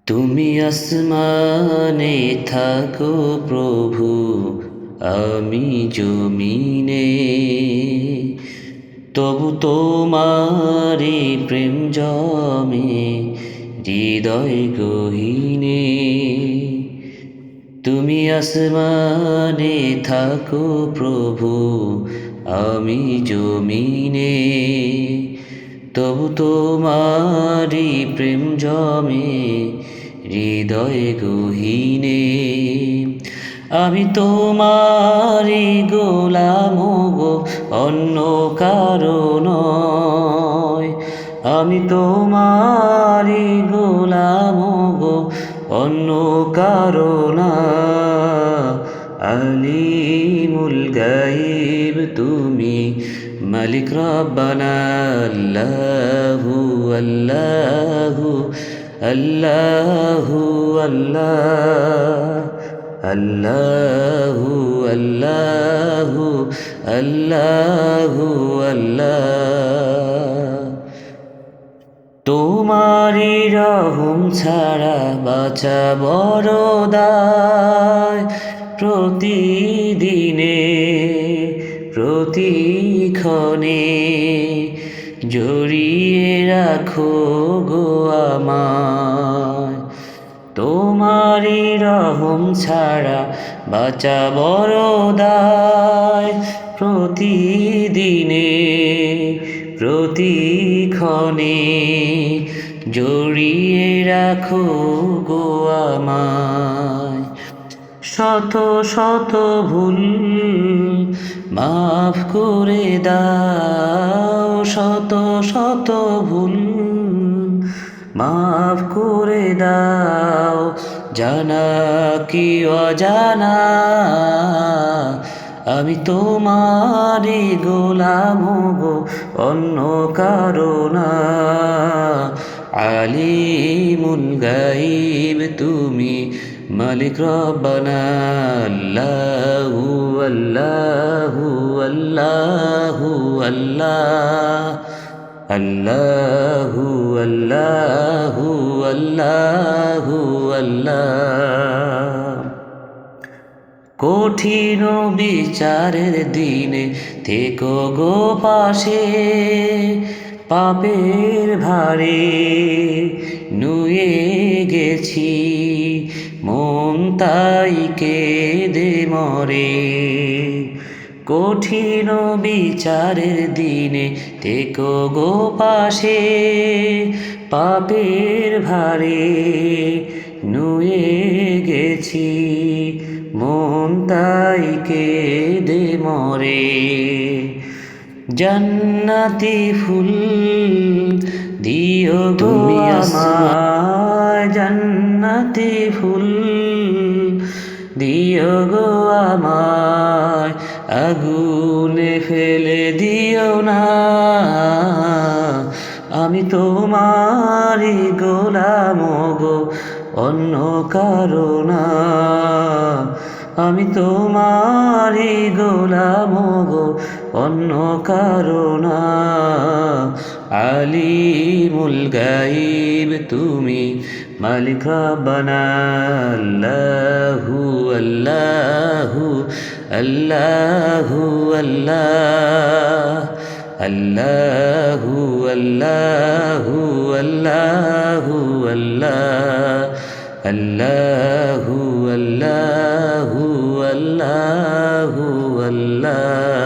তুমি আসমানে থাকো প্রভু, আমি জমিনে, তবু তোমারি প্রেম জমে হৃদয় গহীনে। তুমি আসমানে থাকো প্রভু, আমি জমিনে, তবু তোমারি প্রেম জমে হৃদয় গহীনে। আমি তোমারি গোলাম গো, অন্য কারো নয়। আমি তোমারি গোলাম গো, অন্য কারো না। আলিমুল গায়ব তুমি, মালিক রব্বানা। আল্লাহু আল্লাহু আল্লাহু আল্লাহ, আল্লাহু আল্লাহু আল্লাহু আল্লাহ। তোমারি রহম ছাড়া বাঁচা বড় দায়। প্রতিদিনে প্রতিক্ষণে জড়িয়ে রাখো গো আমায়। তোমারি রহম ছাড়া বাঁচা বড় দায়। প্রতিদিনে প্রতিক্ষণে জড়িয়ে রাখো গো আমায়। শত শত ভুল মাফ করে দাও, শত শত ভুল মাফ করে দাও। জানা কি অজানা, আমি তোমারি গোলাম গো, অন্য কারো না। আলিমুল গায়ব তুমি, মালিক রব্বানা। আল্লাহু আল্লাহু আল্লাহু আল্লাহ, আল্লাহু আল্লাহু আল্লাহু আল্লাহ। কঠিন বিচারের দিনে থেকো গো পাশে, পাপের ভারে নুয়ে গেছি মন তাই কেঁদে মরে। কঠিন বিচারের দিনে থেকো গো পাশে, পাপের ভারে নুয়ে গেছি মন তাই কেঁদে মরে। জান্নাতি ফুল দিও গো আমায়, জান্নাতি ফুল দিও গো আমায়। আগুনে ফেলে দিও না, আমি তোমারি গোলাম গো, অন্য কারো না। আমি তোমারি গোলাম গো, অন্য কারো না। আলিমুল গায়ব তুমি, মালিক রব্বানা। আল্লাহু আল্লাহু আল্লাহু আল্লাহ, আল্লাহু আল্লাহু আল্লাহু আল্লাহ, আল্লাহু আল্লাহু আল্লাহু আল্লাহ।